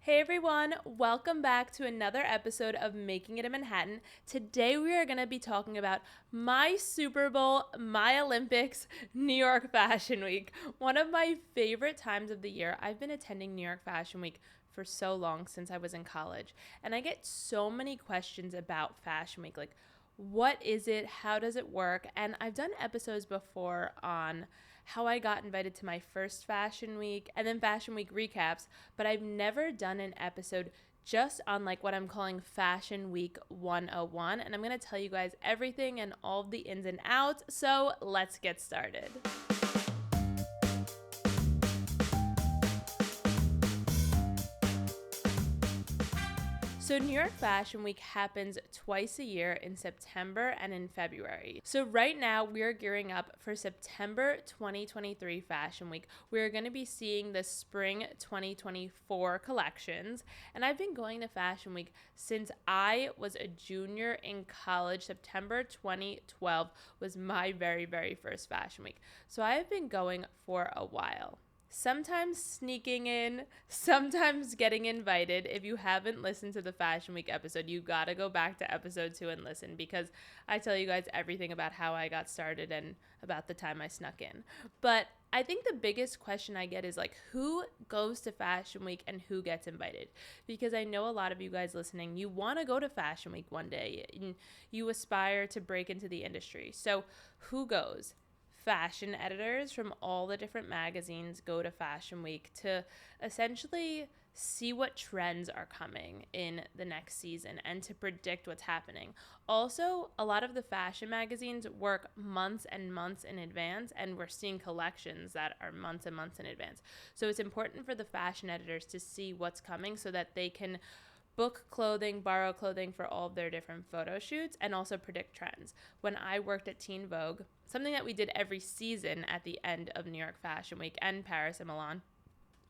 Hey everyone, welcome back to another episode of Making It in Manhattan. Today we are going to be talking about my Super Bowl, my Olympics, New York Fashion Week. One of my favorite times of the year. I've been attending New York Fashion Week for so long since I was in college, and I get so many questions about Fashion Week, like what is it? How does it work? And I've done episodes before on how I got invited to my first Fashion Week and then Fashion Week recaps, but I've never done an episode just on like what I'm calling Fashion Week 101. And I'm going to tell you guys everything and all of the ins and outs. So let's get started. So New York Fashion Week happens twice a year in September and in February. So right now we are gearing up for September 2023 Fashion Week. We're going to be seeing the spring 2024 collections. And I've been going to Fashion Week since I was a junior in college. September 2012 was my very, very first Fashion Week. So I have been going for a while. Sometimes sneaking in, sometimes getting invited. If you haven't listened to the Fashion Week episode, you gotta go back to episode 2 and listen, because I tell you guys everything about how I got started and about the time I snuck in. But I think the biggest question I get is like, who goes to Fashion Week and who gets invited? Because I know a lot of you guys listening, you want to go to Fashion Week one day and you aspire to break into the industry. So who goes? Fashion editors from all the different magazines go to Fashion Week to essentially see what trends are coming in the next season and to predict what's happening. Also, a lot of the fashion magazines work months and months in advance, and we're seeing collections that are months and months in advance. So it's important for the fashion editors to see what's coming so that they can book clothing, borrow clothing for all of their different photo shoots, and also predict trends. When I worked at Teen Vogue, something that we did every season at the end of New York Fashion Week and Paris and Milan,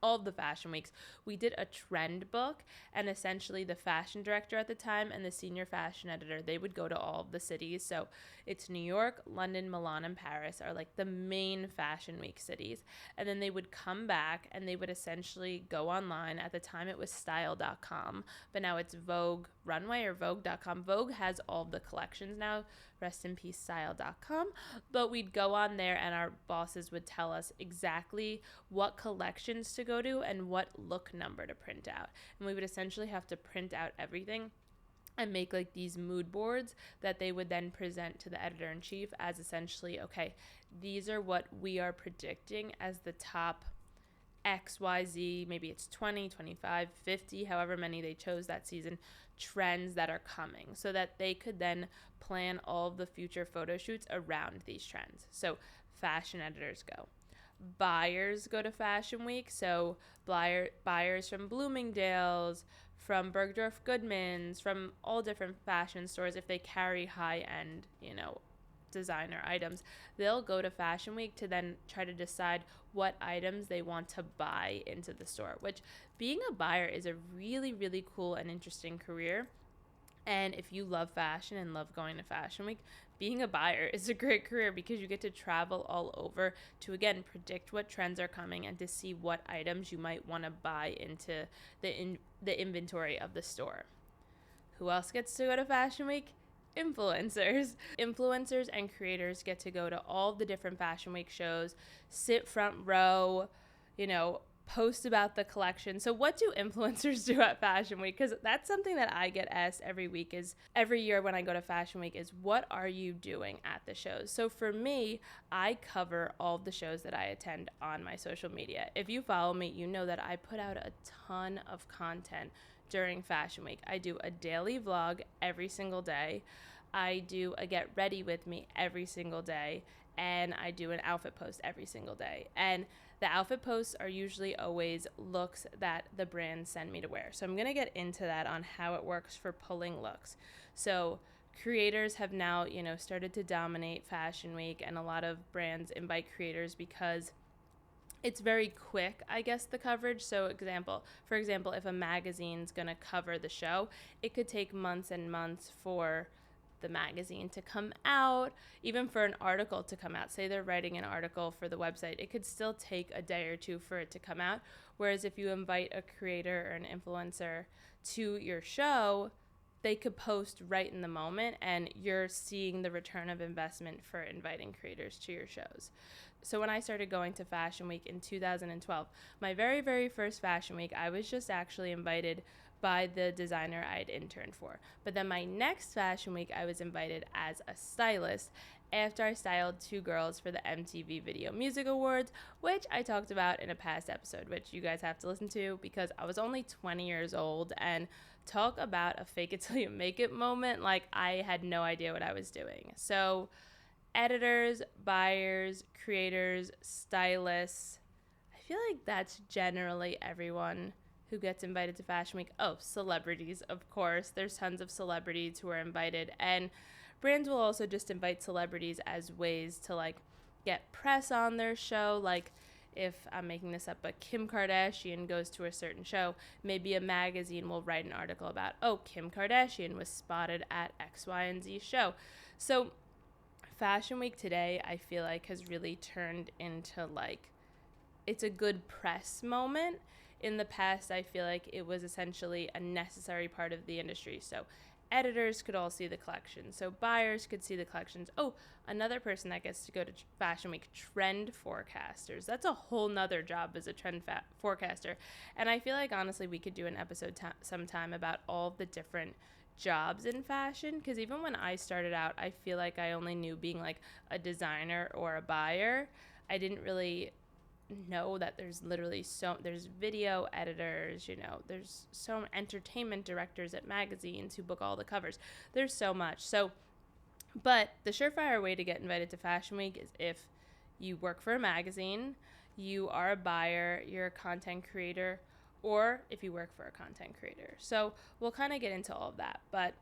all of the fashion weeks, we did a trend book, and essentially the fashion director at the time and the senior fashion editor, they would go to all of the cities. So it's New York, London, Milan, and Paris are like the main fashion week cities. And then they would come back and they would essentially go online. At the time it was style.com, but now it's Vogue Runway or Vogue.com. Vogue has all the collections now. Rest in peace, style.com. But we'd go on there and our bosses would tell us exactly what collections to go to and what look number to print out. And we would essentially have to print out everything and make like these mood boards that they would then present to the editor-in-chief as essentially, okay, these are what we are predicting as the top XYZ, maybe it's 20, 25, 50, however many they chose that season, trends that are coming, so that they could then plan all of the future photo shoots around these trends. So fashion editors go. Buyers go to Fashion Week. So buyers from Bloomingdale's, from Bergdorf Goodman's, from all different fashion stores, if they carry high-end, designer items, they'll go to Fashion Week to then try to decide what items they want to buy into the store, which being a buyer is a really, really cool and interesting career. And if you love fashion and love going to Fashion Week, being a buyer is a great career because you get to travel all over to, again, predict what trends are coming and to see what items you might want to buy into the inventory of the store. Who else gets to go to Fashion Week? Influencers and creators get to go to all the different Fashion Week shows, sit front row, post about the collection. So what do influencers do at Fashion Week? Because that's something that I get asked every year when I go to Fashion Week is, what are you doing at the shows? So for me, I cover all the shows that I attend on my social media. If you follow me, you know that I put out a ton of content during Fashion Week. I do a daily vlog every single day. I do a get ready with me every single day, and I do an outfit post every single day. And the outfit posts are usually always looks that the brands send me to wear. So I'm going to get into that on how it works for pulling looks. So creators have now, started to dominate Fashion Week, and a lot of brands invite creators because it's very quick, I guess, the coverage. So for example, if a magazine's going to cover the show, it could take months and months for the magazine to come out, even for an article to come out. Say they're writing an article for the website, it could still take a day or two for it to come out. Whereas if you invite a creator or an influencer to your show, they could post right in the moment, and you're seeing the return of investment for inviting creators to your shows. So when I started going to Fashion Week in 2012, my very, very first Fashion Week, I was just actually invited by the designer I'd interned for. But then my next Fashion Week, I was invited as a stylist after I styled two girls for the MTV Video Music Awards, which I talked about in a past episode, which you guys have to listen to because I was only 20 years old, and talk about a fake it till you make it moment. Like, I had no idea what I was doing. So editors, buyers, creators, stylists, I feel like that's generally everyone who gets invited to Fashion Week. Oh, celebrities, of course. There's tons of celebrities who are invited, and brands will also just invite celebrities as ways to like get press on their show. Like, if I'm making this up, but Kim Kardashian goes to a certain show, maybe a magazine will write an article about, oh, Kim Kardashian was spotted at X, Y, and Z show. So Fashion Week today, I feel like, has really turned into like, it's a good press moment. In the past, I feel like it was essentially a necessary part of the industry. So editors could all see the collection. So buyers could see the collections. Oh, another person that gets to go to Fashion Week, trend forecasters. That's a whole nother job as a trend forecaster. And I feel like, honestly, we could do an episode sometime about all the different jobs in fashion, because even when I started out, I feel like I only knew being like a designer or a buyer. I didn't really know that there's literally there's video editors, there's so entertainment directors at magazines who book all the covers. There's so much. So, but the surefire way to get invited to Fashion Week is if you work for a magazine, you are a buyer, you're a content creator, or if you work for a content creator. So we'll kind of get into all of that. But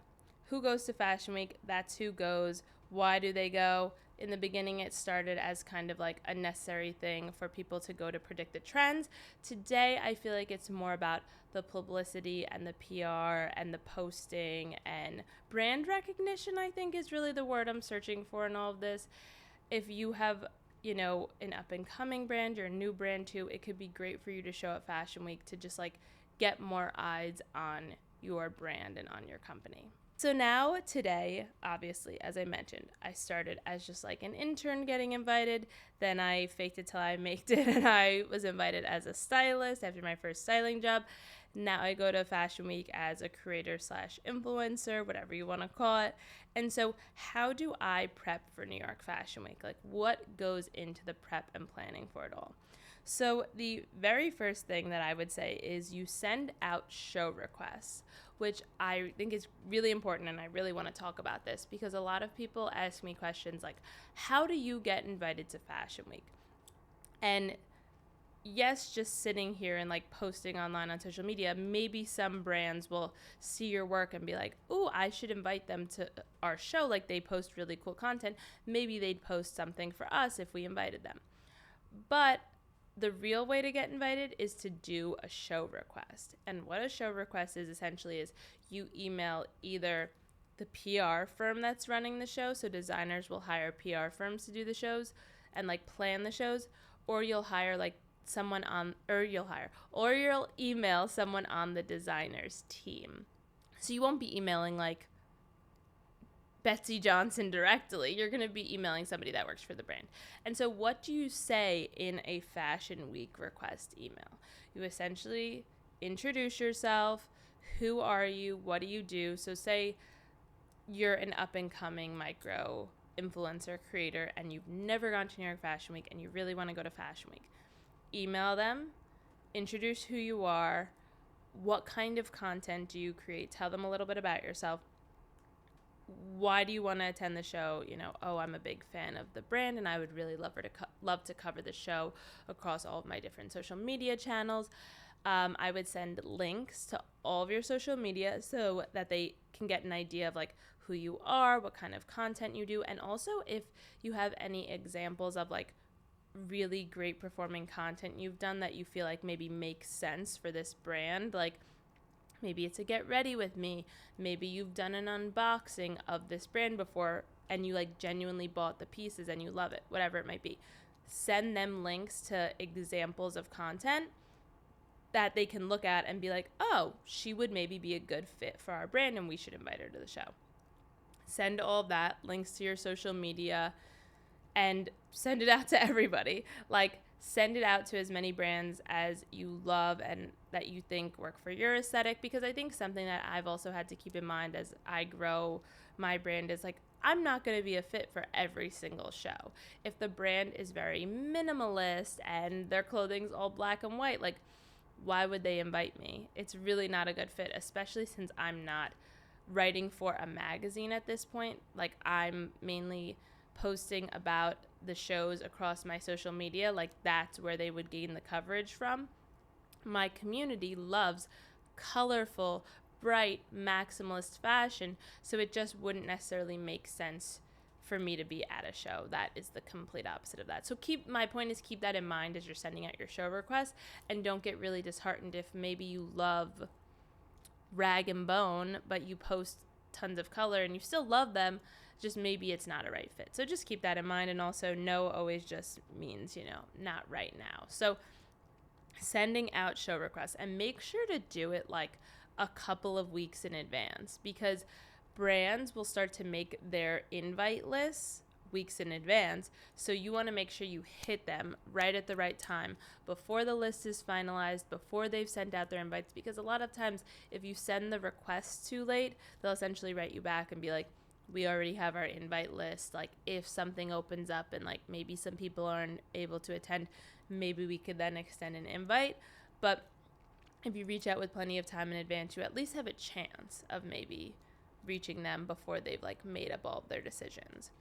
who goes to Fashion Week? That's who goes. Why do they go? In the beginning, it started as kind of like a necessary thing for people to go to predict the trends. Today, I feel like it's more about the publicity and the PR and the posting and brand recognition, I think, is really the word I'm searching for in all of this. If you have, an up-and-coming brand, you're a new brand too, it could be great for you to show at Fashion Week to just like get more eyes on your brand and on your company. So now today, obviously, as I mentioned, I started as just like an intern getting invited. Then I faked it till I maked it, and I was invited as a stylist after my first styling job. Now I go to Fashion Week as a creator / influencer, whatever you want to call it. And so how do I prep for New York Fashion Week? Like, what goes into the prep and planning for it all? So the very first thing that I would say is you send out show requests, which I think is really important, and I really want to talk about this because a lot of people ask me questions like, how do you get invited to Fashion Week? And yes, just sitting here and like posting online on social media, maybe some brands will see your work and be like, ooh, I should invite them to our show. Like, they post really cool content. Maybe they'd post something for us if we invited them. But the real way to get invited is to do a show request. And what a show request is essentially is you email either the PR firm that's running the show, so designers will hire PR firms to do the shows and like plan the shows, or you'll hire like someone on, or you'll email someone on the designer's team. So you won't be emailing like Betsy Johnson directly. You're going to be emailing somebody that works for the brand. And so what do you say in a Fashion Week request email? You essentially introduce yourself. Who are you? What do you do? So say you're an up-and-coming micro influencer creator and you've never gone to New York Fashion Week and you really want to go to Fashion Week. Email them, introduce who you are, what kind of content do you create, tell them a little bit about yourself. Why do you want to attend the show? Oh, I'm a big fan of the brand and I would really love to cover the show across all of my different social media channels. I would send links to all of your social media so that they can get an idea of like who you are, what kind of content you do, and also if you have any examples of like really great performing content you've done that you feel like maybe makes sense for this brand. Like, Maybe it's a get ready with me. Maybe you've done an unboxing of this brand before and you like genuinely bought the pieces and you love it, whatever it might be. Send them links to examples of content that they can look at and be like, oh, she would maybe be a good fit for our brand and we should invite her to the show. Send all of that, links to your social media, and send it out to everybody. Like, send it out to as many brands as you love and that you think work for your aesthetic, because I think something that I've also had to keep in mind as I grow my brand is like, I'm not going to be a fit for every single show. If the brand is very minimalist and their clothing's all black and white, like, why would they invite me? It's really not a good fit, especially since I'm not writing for a magazine at this point. Like, I'm mainly posting about the shows across my social media. Like, that's where they would gain the coverage from. My community loves colorful, bright, maximalist fashion, so it just wouldn't necessarily make sense for me to be at a show that is the complete opposite of that. So my point is keep that in mind as you're sending out your show requests, and don't get really disheartened if maybe you love rag and bone but you post tons of color and you still love them, just maybe it's not a right fit. So just keep that in mind. And also, no always just means, not right now. So sending out show requests, and make sure to do it like a couple of weeks in advance, because brands will start to make their invite lists weeks in advance. So you want to make sure you hit them right at the right time, before the list is finalized, before they've sent out their invites, because a lot of times if you send the request too late, they'll essentially write you back and be like, we already have our invite list. Like, if something opens up and like maybe some people aren't able to attend, maybe we could then extend an invite. But if you reach out with plenty of time in advance, you at least have a chance of maybe reaching them before they've like made up all of their decisions.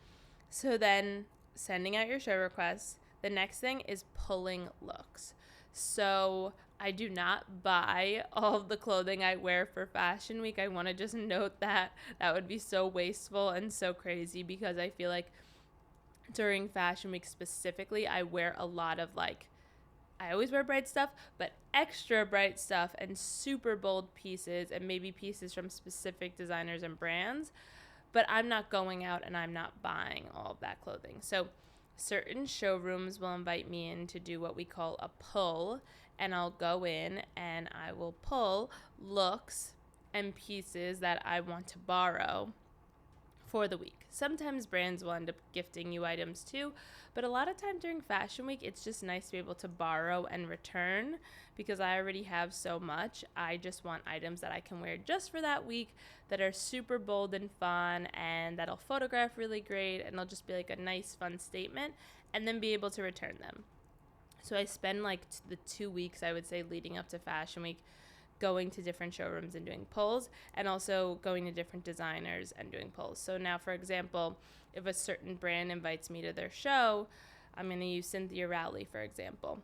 So then sending out your show requests, the next thing is pulling looks. So I do not buy all of the clothing I wear for Fashion Week. I want to just note that would be so wasteful and so crazy, because I feel like during Fashion Week specifically, I wear a lot of like, I always wear bright stuff, but extra bright stuff and super bold pieces, and maybe pieces from specific designers and brands. But I'm not going out and I'm not buying all of that clothing. So certain showrooms will invite me in to do what we call a pull, and I'll go in and I will pull looks and pieces that I want to borrow for the week. Sometimes brands will end up gifting you items too, but a lot of time during Fashion Week, it's just nice to be able to borrow and return, because I already have so much. I just want items that I can wear just for that week, that are super bold and fun, and that'll photograph really great, and they'll just be like a nice fun statement, and then be able to return them. So I spend like the 2 weeks, I would say, leading up to Fashion Week, going to different showrooms and doing pulls, and also going to different designers and doing pulls. So now, for example, if a certain brand invites me to their show, I'm going to use Cynthia Rowley, for example.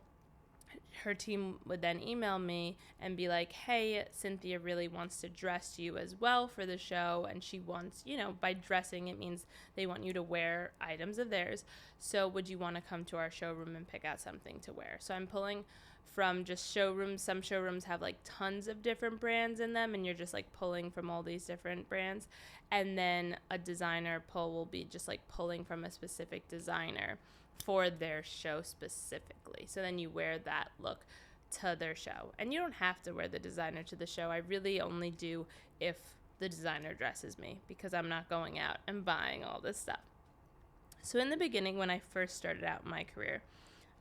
Her team would then email me and be like, hey, Cynthia really wants to dress you as well for the show, and she wants, by dressing, it means they want you to wear items of theirs. So would you want to come to our showroom and pick out something to wear? So I'm pulling from just showrooms. Some showrooms have like tons of different brands in them, and you're just like pulling from all these different brands. And then a designer pull will be just like pulling from a specific designer for their show specifically. So then you wear that look to their show, and you don't have to wear the designer to the show. I really only do if the designer dresses me, because I'm not going out and buying all this stuff. So in the beginning, when I first started out in my career,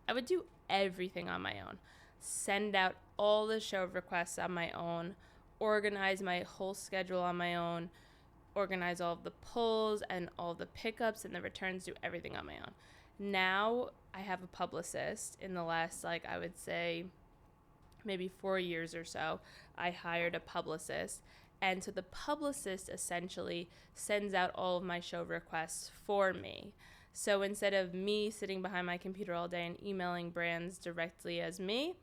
I would do everything on my own, send out all the show requests on my own, organize my whole schedule on my own, organize all of the pulls and all the pickups and the returns, do everything on my own. Now I have a publicist. In the last, I would say maybe 4 years or so, I hired a publicist. And so the publicist essentially sends out all of my show requests for me. So instead of me sitting behind my computer all day and emailing brands directly as me,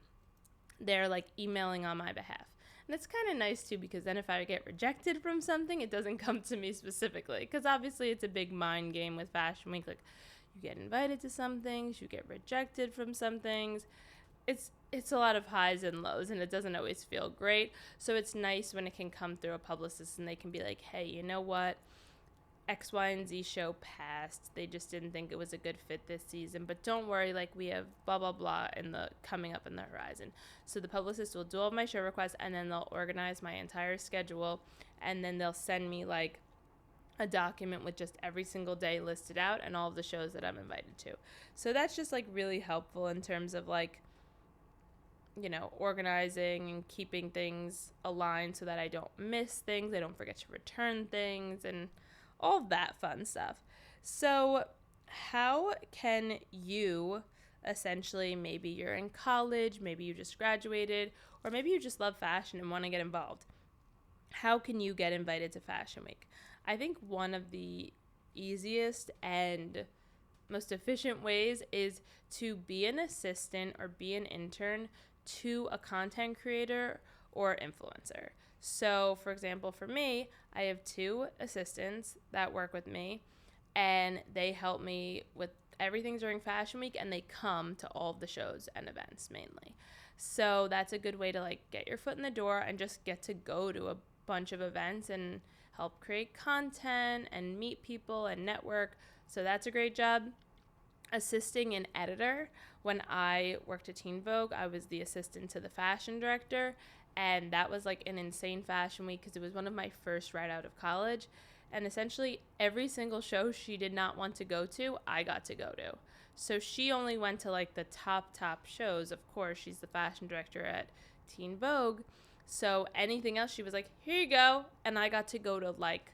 they're emailing on my behalf. And it's kind of nice too, because then if I get rejected from something, it doesn't come to me specifically. Because obviously it's a big mind game with Fashion Week. You get invited to some things, you get rejected from some things. it's a lot of highs and lows, and it doesn't always feel great. So it's nice when it can come through a publicist and they can be like, hey, you know what? X, Y, and Z show passed. They just didn't think it was a good fit this season. But don't worry, like we have blah blah blah in the coming up in the horizon. So the publicist will do all of my show requests, and then they'll organize my entire schedule, and then they'll send me like a document with just every single day listed out and all of the shows that I'm invited to. So that's just like really helpful in terms of like, you know, organizing and keeping things aligned so that I don't miss things, I don't forget to return things, and all of that fun stuff. So how can you essentially, maybe you're in college, maybe you just graduated, or maybe you just love fashion and want to get involved, how can you get invited to Fashion Week? I think one of the easiest and most efficient ways is to be an assistant or be an intern to a content creator or influencer. So, for example, for me, I have 2 assistants that work with me, and they help me with everything during Fashion Week, and they come to all of the shows and events mainly. So that's a good way to like get your foot in the door and just get to go to a bunch of events and help create content and meet people and network. So that's a great job. Assisting an editor. When I worked at Teen Vogue, I was the assistant to the fashion director, and that was like an insane fashion week because it was one of my first right out of college, and essentially every single show she did not want to go to, I got to go to. So she only went to like the top shows. Of course, she's the fashion director at Teen Vogue, so anything else she was like, here you go, and I got to go to like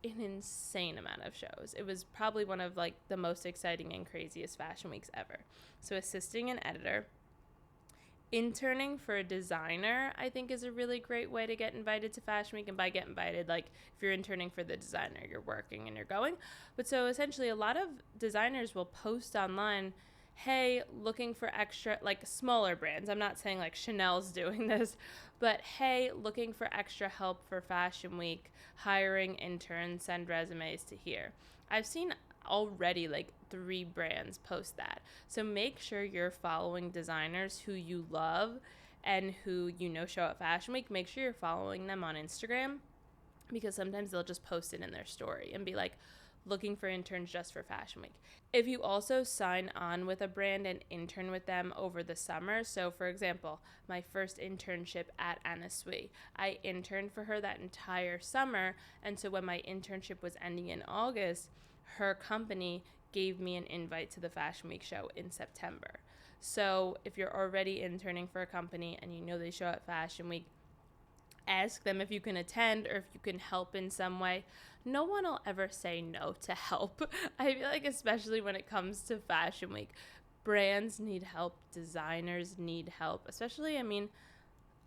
an insane amount of shows. It was probably one of like the most exciting and craziest fashion weeks ever. So assisting an editor. Interning for a designer, I think, is a really great way to get invited to Fashion Week. And by get invited, like if you're interning for the designer, you're working and you're going. But so essentially a lot of designers will post online, hey, looking for extra, like smaller brands. I'm not saying like Chanel's doing this, but hey, looking for extra help for Fashion Week, hiring interns, send resumes to here. I've seen already like 3 brands post that. So make sure you're following designers who you love and who you know show up Fashion Week. Make sure you're following them on Instagram, because sometimes they'll just post it in their story and be like, looking for interns just for Fashion Week. If you also sign on with a brand and intern with them over the summer, so for example, my first internship at Anna Sui, I interned for her that entire summer, and so when my internship was ending in August, her company gave me an invite to the Fashion Week show in September. So if you're already interning for a company and you know they show at Fashion Week, ask them if you can attend or if you can help in some way. No one will ever say no to help. I feel like especially when it comes to Fashion Week, brands need help, designers need help. Especially, I mean,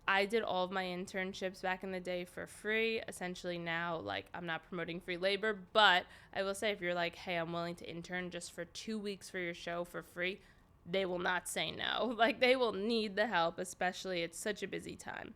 I did all of my internships back in the day for free. Essentially now, like, I'm not promoting free labor, but I will say if you're like, hey, I'm willing to intern just for 2 weeks for your show for free, they will not say no. Like, they will need the help, especially it's such a busy time.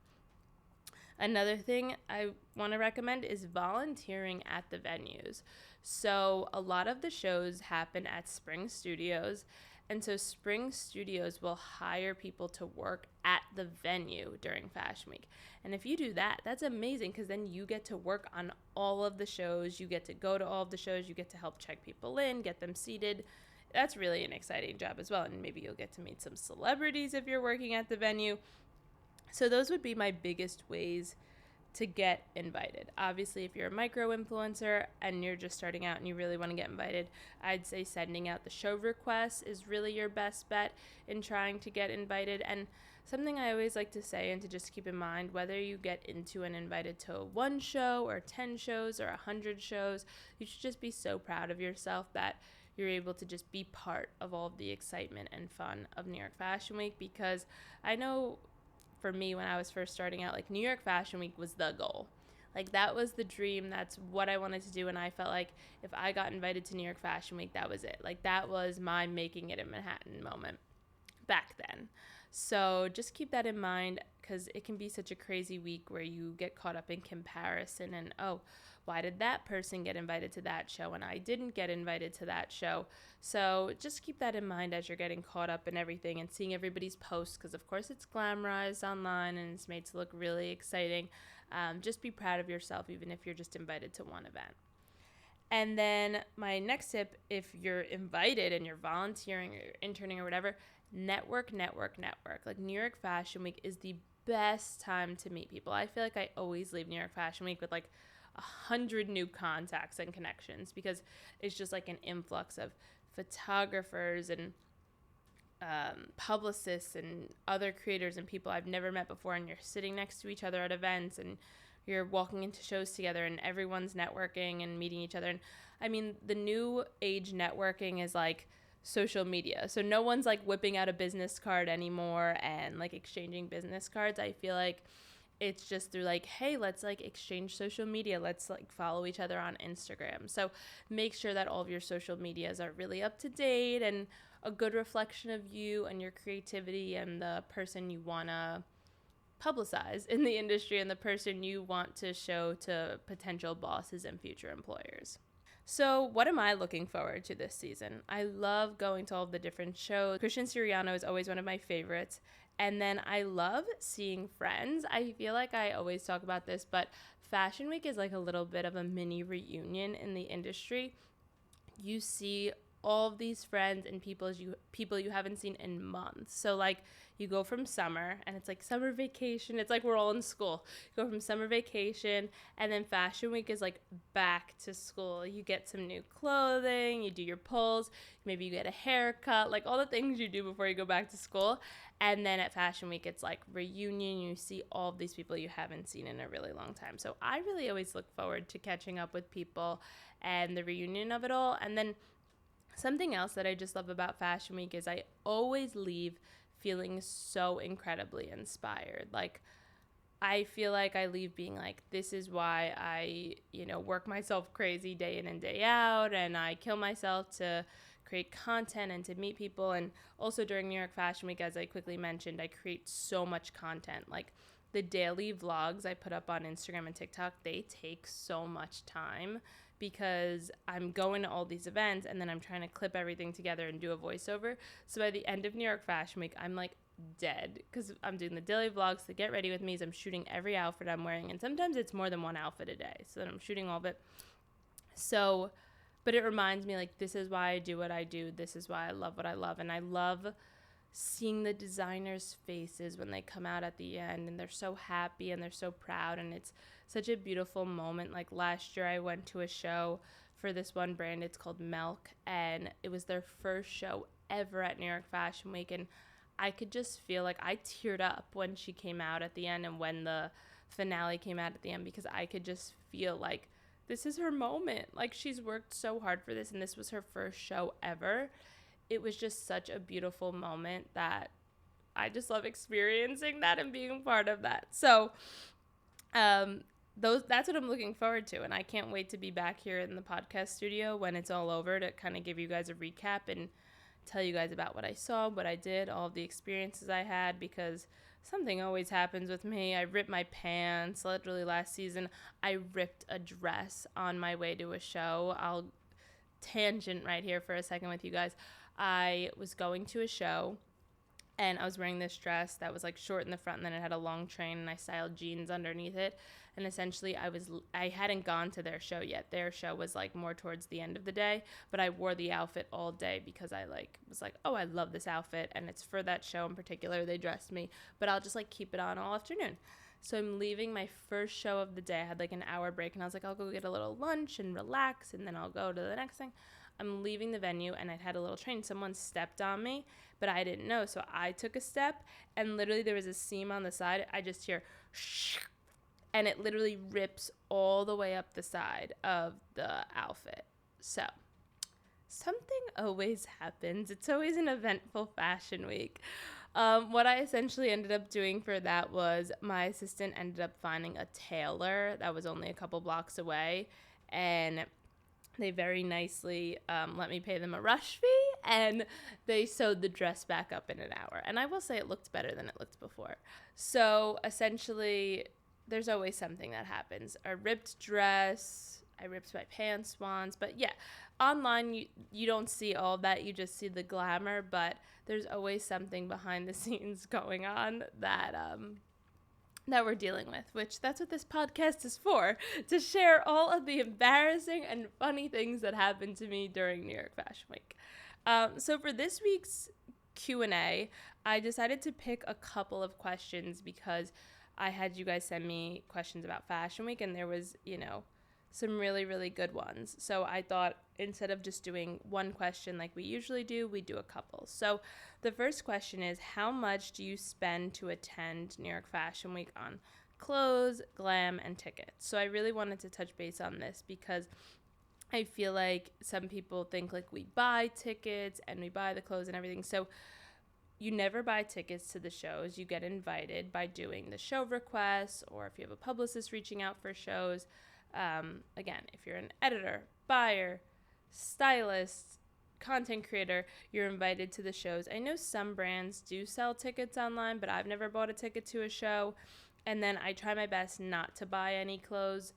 Another thing I want to recommend is volunteering at the venues. So a lot of the shows happen at Spring Studios, and so Spring Studios will hire people to work at the venue during Fashion Week. And if you do that, that's amazing, because then you get to work on all of the shows, you get to go to all of the shows, you get to help check people in, get them seated. That's really an exciting job as well, and maybe you'll get to meet some celebrities if you're working at the venue. So those would be my biggest ways to get invited. Obviously, if you're a micro influencer and you're just starting out and you really want to get invited, I'd say sending out the show requests is really your best bet in trying to get invited. And something I always like to say and to just keep in mind, whether you get into and invited to 1 show or 10 shows or 100 shows, you should just be so proud of yourself that you're able to just be part of all of the excitement and fun of New York Fashion Week. Because I know for me, when I was first starting out, like, New York Fashion Week was the goal. Like, that was the dream. That's what I wanted to do. And I felt like if I got invited to New York Fashion Week, that was it. Like, that was my making it in Manhattan moment back then. So just keep that in mind. because it can be such a crazy week where you get caught up in comparison and, oh, why did that person get invited to that show and I didn't get invited to that show? So just keep that in mind as you're getting caught up in everything and seeing everybody's posts, because of course it's glamorized online and it's made to look really exciting. Just be proud of yourself, even if you're just invited to one event. And then my next tip, if you're invited and you're volunteering or you're interning or whatever, network. Like New York Fashion Week is the best time to meet people. I feel like I always leave New York Fashion Week with like 100 new contacts and connections, because it's just like an influx of photographers and publicists and other creators and people I've never met before, and you're sitting next to each other at events and you're walking into shows together and everyone's networking and meeting each other. And I mean, the new age networking is like social media. So no one's like whipping out a business card anymore and like exchanging business cards. I feel like it's just through like, hey, let's like exchange social media. Let's like follow each other on Instagram. So make sure that all of your social medias are really up to date and a good reflection of you and your creativity and the person you want to publicize in the industry and the person you want to show to potential bosses and future employers. So what am I looking forward to this season? I love going to all of the different shows. Christian Siriano is always one of my favorites. And then I love seeing friends. I feel like I always talk about this, but Fashion Week is like a little bit of a mini reunion in the industry. You see all of these friends and people you haven't seen in months. So like you go from summer and it's like summer vacation. It's like we're all in school. You go from summer vacation and then Fashion Week is like back to school. You get some new clothing, you do your pulls, maybe you get a haircut, like all the things you do before you go back to school. And then at Fashion Week, it's like reunion. You see all of these people you haven't seen in a really long time. So I really always look forward to catching up with people and the reunion of it all. And then something else that I just love about Fashion Week is I always leave feeling so incredibly inspired. Like, I feel like I leave being like, this is why I, work myself crazy day in and day out, and I kill myself to create content and to meet people. And also during New York Fashion Week, as I quickly mentioned, I create so much content. Like the daily vlogs I put up on Instagram and TikTok, they take so much time because I'm going to all these events and then I'm trying to clip everything together and do a voiceover. So by the end of New York Fashion Week, I'm like dead because I'm doing the daily vlogs. The get ready with me is I'm shooting every outfit I'm wearing, and sometimes it's more than one outfit a day, so then I'm shooting all of it. So, but it reminds me, like, this is why I do what I do. This is why I love what I love. And I love seeing the designers' faces when they come out at the end and they're so happy and they're so proud. And it's such a beautiful moment. Like last year I went to a show for this one brand. It's called Milk. And it was their first show ever at New York Fashion Week. And I could just feel like I teared up when she came out at the end and when the finale came out at the end, because I could just feel like this is her moment. Like, she's worked so hard for this, and this was her first show ever. It was just such a beautiful moment that I just love experiencing that and being part of that. So that's what I'm looking forward to, and I can't wait to be back here in the podcast studio when it's all over to kind of give you guys a recap and tell you guys about what I saw, what I did, all of the experiences I had, because something always happens with me. I ripped my pants. Literally last season, I ripped a dress on my way to a show. I'll tangent right here for a second with you guys. I was going to a show, and I was wearing this dress that was like short in the front, and then it had a long train, and I styled jeans underneath it. And essentially I hadn't gone to their show yet. Their show was like more towards the end of the day, but I wore the outfit all day because I was like, oh, I love this outfit, and it's for that show in particular. They dressed me, but I'll just like keep it on all afternoon. So I'm leaving my first show of the day. I had like an hour break, and I was like, I'll go get a little lunch and relax, and then I'll go to the next thing. I'm leaving the venue, and I'd had a little train. Someone stepped on me, but I didn't know. So I took a step, and literally there was a seam on the side. I just hear shh, and it literally rips all the way up the side of the outfit. So something always happens. It's always an eventful fashion week. What I essentially ended up doing for that was my assistant ended up finding a tailor that was only a couple blocks away, and they very nicely let me pay them a rush fee, and they sewed the dress back up in an hour. And I will say it looked better than it looked before. So essentially, there's always something that happens. A ripped dress, I ripped my pants once. But yeah, online, you don't see all that. You just see the glamour. But there's always something behind the scenes going on that we're dealing with, which that's what this podcast is for, to share all of the embarrassing and funny things that happened to me during New York Fashion Week. So for this week's Q&A, I decided to pick a couple of questions because I had you guys send me questions about Fashion Week, and there was, some really, really good ones. So I thought instead of just doing one question like we usually do, we do a couple. So the first question is, how much do you spend to attend New York Fashion Week on clothes, glam, and tickets? So I really wanted to touch base on this because I feel like some people think like we buy tickets and we buy the clothes and everything. So you never buy tickets to the shows. You get invited by doing the show requests, or if you have a publicist reaching out for shows. Again, if you're an editor, buyer, stylist, content creator, you're invited to the shows. I know some brands do sell tickets online, but I've never bought a ticket to a show. And then I try my best not to buy any clothes.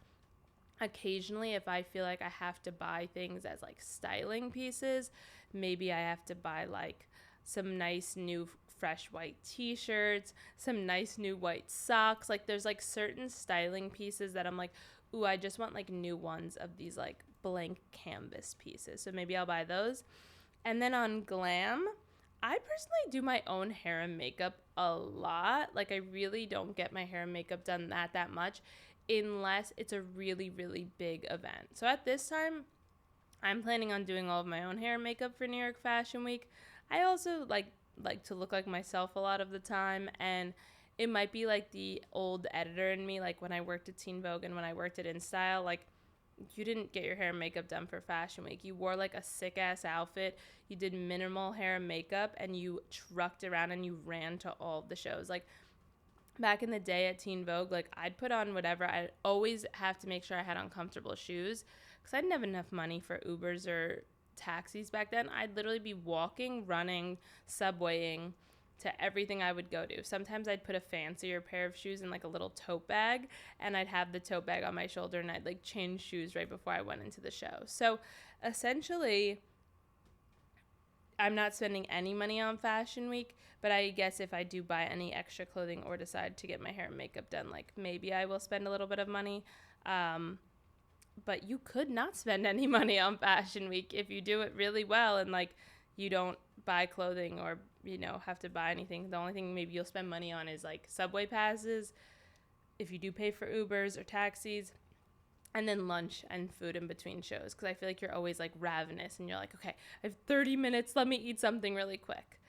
Occasionally, if I feel like I have to buy things as like styling pieces, maybe I have to buy like some nice new fresh white t-shirts, some nice new white socks. Like there's like certain styling pieces that I'm like, ooh, I just want like new ones of these like blank canvas pieces. So maybe I'll buy those. And then on glam, I personally do my own hair and makeup a lot. Like I really don't get my hair and makeup done that much unless it's a really, really big event. So at this time, I'm planning on doing all of my own hair and makeup for New York Fashion Week. I also like to look like myself a lot of the time, and it might be like the old editor in me, like when I worked at Teen Vogue and when I worked at InStyle, like you didn't get your hair and makeup done for Fashion Week. You wore like a sick ass outfit, you did minimal hair and makeup, and you trucked around and you ran to all the shows. Like back in the day at Teen Vogue, like I'd put on whatever. I'd always have to make sure I had on comfortable shoes because I didn't have enough money for Ubers or taxis back then. I'd literally be walking, running, subwaying to everything I would go to. Sometimes I'd put a fancier pair of shoes in like a little tote bag, and I'd have the tote bag on my shoulder, and I'd like change shoes right before I went into the show. So essentially, I'm not spending any money on Fashion Week, but I guess if I do buy any extra clothing or decide to get my hair and makeup done, like maybe I will spend a little bit of money. But you could not spend any money on Fashion Week if you do it really well and like you don't buy clothing or have to buy anything. The only thing maybe you'll spend money on is like subway passes if you do pay for Ubers or taxis, and then lunch and food in between shows, because I feel like you're always like ravenous and you're like, okay, I have 30 minutes, let me eat something really quick.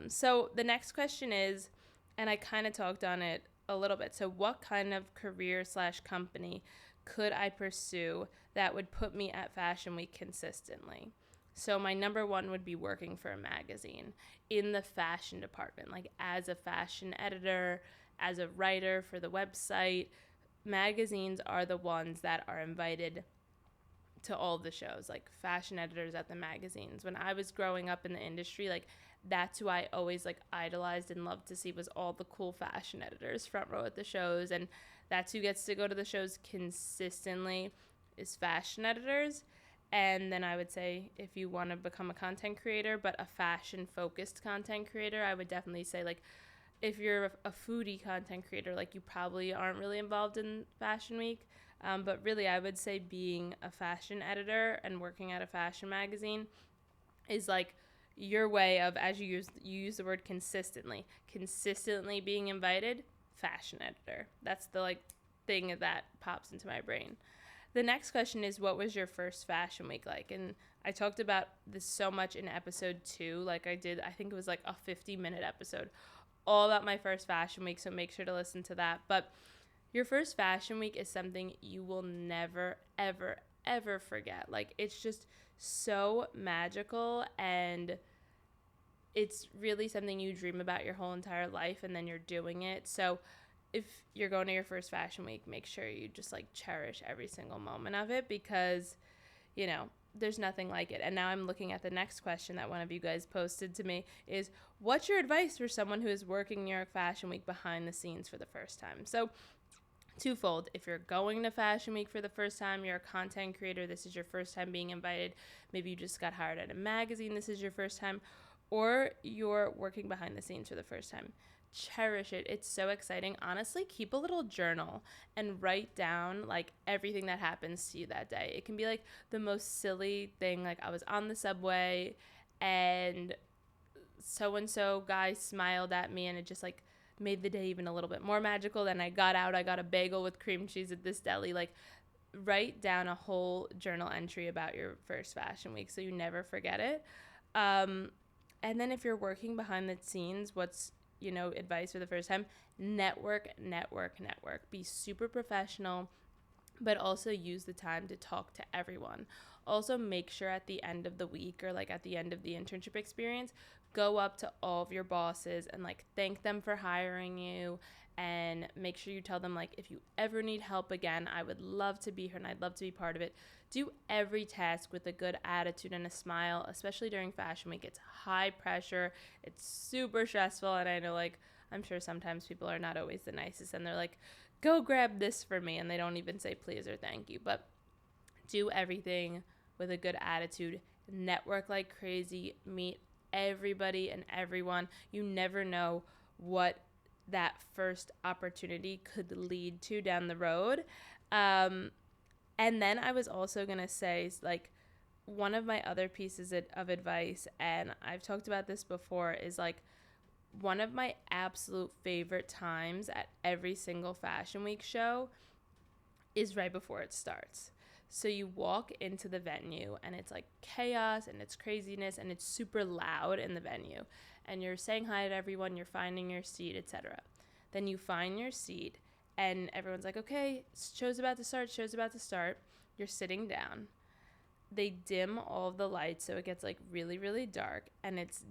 So the next question is, and I kind of talked on it a little bit, so what kind of career/company could I pursue that would put me at Fashion Week consistently? So my number one would be working for a magazine in the fashion department, like as a fashion editor, as a writer for the website. Magazines are the ones that are invited to all the shows, like fashion editors at the magazines. When I was growing up in the industry, like that's who I always like idolized and loved to see, was all the cool fashion editors front row at the shows, and that's who gets to go to the shows consistently is fashion editors. And then I would say if you want to become a content creator, but a fashion-focused content creator, I would definitely say, like, if you're a foodie content creator, like, you probably aren't really involved in Fashion Week. But really, I would say being a fashion editor and working at a fashion magazine is, like, your way of, as you use the word consistently being invited, fashion editor. That's the, like, thing that pops into my brain. The next question is, what was your first Fashion Week like? And I talked about this so much in episode 2. Like I think it was like a 50-minute episode all about my first Fashion Week, so make sure to listen to that. But your first Fashion Week is something you will never, ever, ever forget. Like, it's just so magical, and it's really something you dream about your whole entire life, and then you're doing it. So if you're going to your first Fashion Week, make sure you just like cherish every single moment of it, because there's nothing like it. And now I'm looking at the next question that one of you guys posted to me is, what's your advice for someone who is working New York Fashion Week behind the scenes for the first time? So twofold. If you're going to Fashion Week for the first time, you're a content creator, this is your first time being invited, maybe you just got hired at a magazine, this is your first time, or you're working behind the scenes for the first time. Cherish it. It's so exciting. Honestly, keep a little journal and write down like everything that happens to you that day. It can be like the most silly thing, like I was on the subway and so-and-so guy smiled at me and it just like made the day even a little bit more magical. Then I got out, I got a bagel with cream cheese at this deli. Like, write down a whole journal entry about your first fashion week so you never forget it. And then if you're working behind the scenes, what's, advice for the first time? Network. Be super professional, but also use the time to talk to everyone. Also, make sure at the end of the week or like at the end of the internship experience, go up to all of your bosses and like thank them for hiring you, and make sure you tell them like, if you ever need help again, I would love to be here and I'd love to be part of it. Do every task with a good attitude and a smile, especially during Fashion Week. It's high pressure, it's super stressful, and I know like I'm sure sometimes people are not always the nicest and they're like, go grab this for me, and they don't even say please or thank you. But do everything with a good attitude, network like crazy, meet everybody and everyone. You never know what that first opportunity could lead to down the road. And then I was also going to say, like, one of my other pieces of advice, and I've talked about this before, is like, one of my absolute favorite times at every single Fashion Week show is right before it starts. So you walk into the venue and it's like chaos and it's craziness and it's super loud in the venue. And you're saying hi to everyone, you're finding your seat, etc. Then you find your seat and everyone's like, okay, show's about to start. You're sitting down. They dim all of the lights so it gets like really, really dark and it's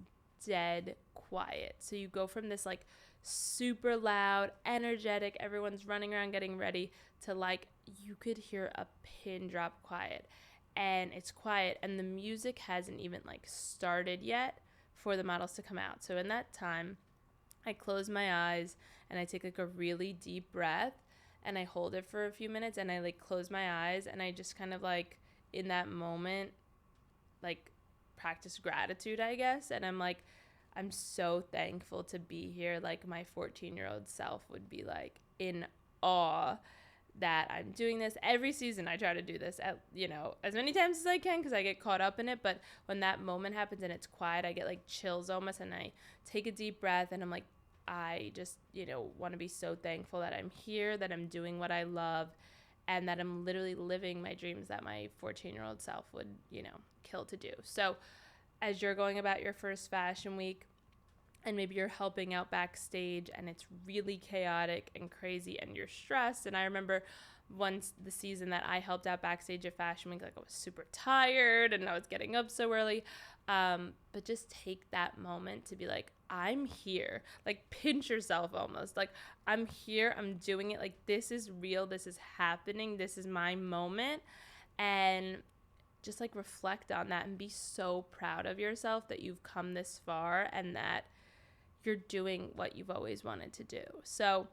dead quiet. So you go from this like super loud, energetic, everyone's running around getting ready, to like you could hear a pin drop quiet. And it's quiet and the music hasn't even like started yet for the models to come out. So in that time, I close my eyes and I take like a really deep breath and I hold it for a few minutes and I like close my eyes and I just kind of like in that moment like practice gratitude, I guess. And I'm like, I'm so thankful to be here. Like my 14-year-old self would be like in awe that I'm doing this. Every season I try to do this at, as many times as I can because I get caught up in it. But when that moment happens and it's quiet, I get like chills almost and I take a deep breath and I'm like, I just, want to be so thankful that I'm here, that I'm doing what I love, and that I'm literally living my dreams that my 14-year-old self would, kill to do. So as you're going about your first Fashion Week and maybe you're helping out backstage and it's really chaotic and crazy and you're stressed. And I remember once the season that I helped out backstage at Fashion Week, like I was super tired and I was getting up so early. But just take that moment to be like, I'm here. Like pinch yourself almost. Like I'm here, I'm doing it. Like this is real, this is happening, this is my moment. And just like reflect on that and be so proud of yourself that you've come this far and that you're doing what you've always wanted to do. So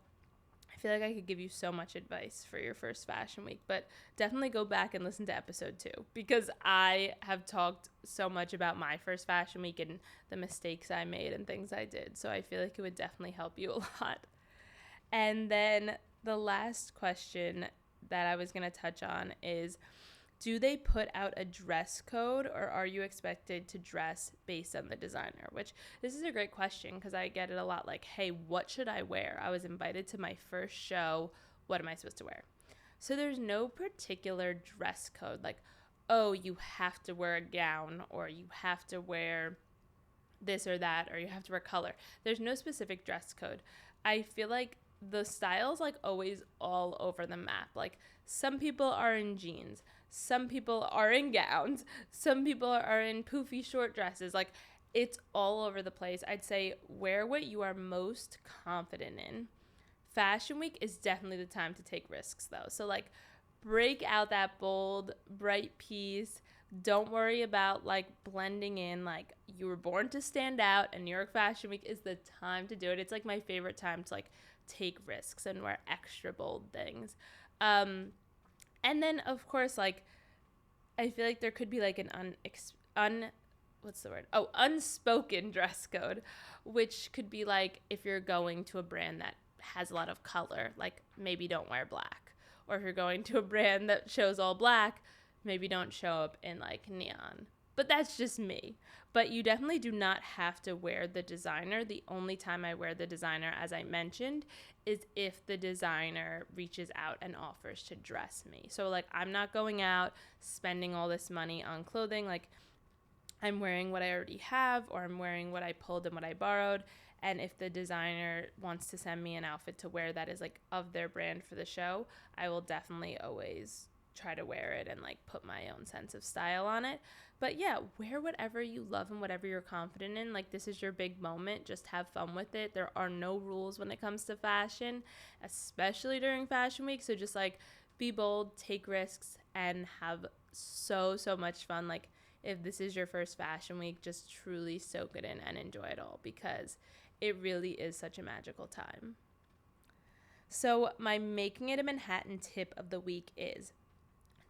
I feel like I could give you so much advice for your first Fashion Week, but definitely go back and listen to episode 2 because I have talked so much about my first Fashion Week and the mistakes I made and things I did. So I feel like it would definitely help you a lot. And then the last question that I was going to touch on is, do they put out a dress code or are you expected to dress based on the designer? Which this is a great question because I get it a lot like, hey, what should I wear? I was invited to my first show. What am I supposed to wear? So there's no particular dress code like, oh, you have to wear a gown or you have to wear this or that or you have to wear color. There's no specific dress code. I feel like the style's like always all over the map. Like some people are in jeans, some people are in gowns, some people are in poofy short dresses. Like it's all over the place. I'd say wear what you are most confident in. Fashion Week is definitely the time to take risks though. So like break out that bold, bright piece, Don't worry about like blending in. Like, you were born to stand out, and New York Fashion Week is the time to do it. It's like my favorite time to like take risks and wear extra bold things. And then of course, like, I feel like there could be like an unspoken dress code, which could be like, if you're going to a brand that has a lot of color, like maybe don't wear black. Or if you're going to a brand that shows all black, maybe don't show up in like neon. But that's just me. But you definitely do not have to wear the designer. The only time I wear the designer, as I mentioned, is if the designer reaches out and offers to dress me. So like, I'm not going out spending all this money on clothing. Like, I'm wearing what I already have, or I'm wearing what I pulled and what I borrowed. And if the designer wants to send me an outfit to wear that is like of their brand for the show, I will definitely always try to wear it and like put my own sense of style on it. But yeah, wear whatever you love and whatever you're confident in. Like, this is your big moment. Just have fun with it. There are no rules when it comes to fashion, especially during Fashion Week. So just like, be bold, take risks, and have so much fun. Like, if this is your first Fashion Week, just truly soak it in and enjoy it all, because it really is such a magical time. So my making it a Manhattan tip of the week is,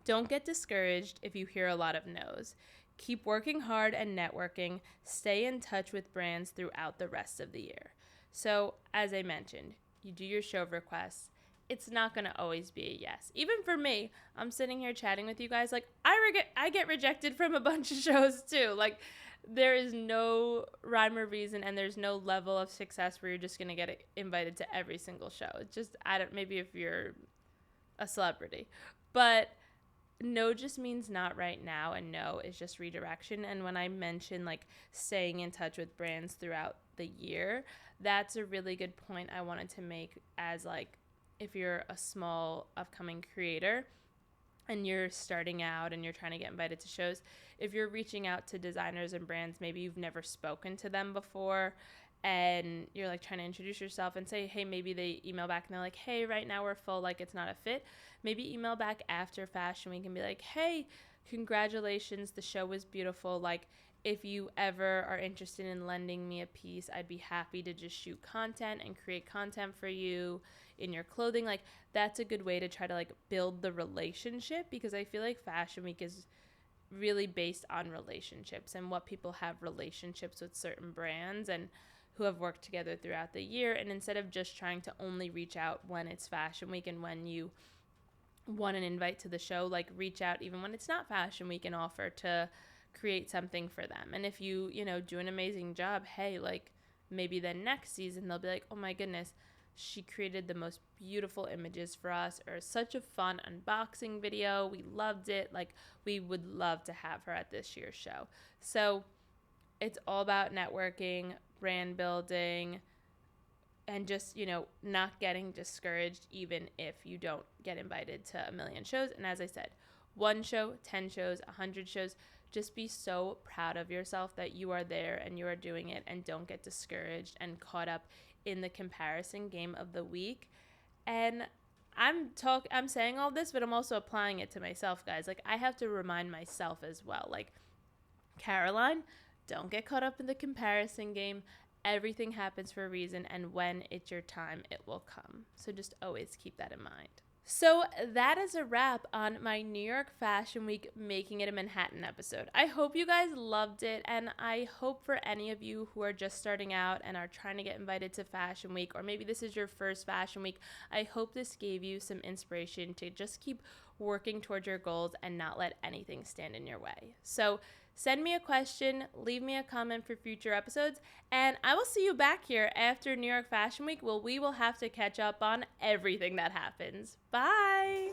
don't get discouraged if you hear a lot of no's. Keep working hard and networking. Stay in touch with brands throughout the rest of the year. So, as I mentioned, you do your show requests. It's not going to always be a yes. Even for me, I'm sitting here chatting with you guys. Like, I get rejected from a bunch of shows too. Like, there is no rhyme or reason, and there's no level of success where you're just going to get invited to every single show. It's just, maybe if you're a celebrity. But no just means not right now, and no is just redirection. And when I mention like staying in touch with brands throughout the year, that's a really good point I wanted to make, as like, if you're a small upcoming creator and you're starting out and you're trying to get invited to shows, if you're reaching out to designers and brands, maybe you've never spoken to them before, and you're like trying to introduce yourself and say, hey, maybe they email back and they're like, hey, right now we're full, like it's not a fit. Maybe email back after Fashion Week and be like, hey, congratulations, the show was beautiful. Like, if you ever are interested in lending me a piece, I'd be happy to just shoot content and create content for you in your clothing. Like, that's a good way to try to like build the relationship, because I feel like Fashion Week is really based on relationships and what people have relationships with certain brands and who have worked together throughout the year. And instead of just trying to only reach out when it's Fashion Week and when you want an invite to the show, like reach out even when it's not Fashion Week and offer to create something for them. And if you do an amazing job, hey, like maybe then next season they'll be like, oh my goodness, she created the most beautiful images for us, or such a fun unboxing video, we loved it, like we would love to have her at this year's show. So it's all about networking, brand building, and just, not getting discouraged even if you don't get invited to a million shows. And as I said, 1 show, 10 shows, 100 shows, just be so proud of yourself that you are there and you are doing it, and don't get discouraged and caught up in the comparison game of the week. And I'm saying all this, but I'm also applying it to myself, guys. Like, I have to remind myself as well. Like, Caroline, don't get caught up in the comparison game. Everything happens for a reason, and when it's your time, it will come. So just always keep that in mind. So that is a wrap on my New York Fashion Week Making It a Manhattan episode. I hope you guys loved it, and I hope for any of you who are just starting out and are trying to get invited to Fashion Week, or maybe this is your first Fashion Week, I hope this gave you some inspiration to just keep working towards your goals and not let anything stand in your way. So send me a question, leave me a comment for future episodes, and I will see you back here after New York Fashion Week. Well, we will have to catch up on everything that happens. Bye!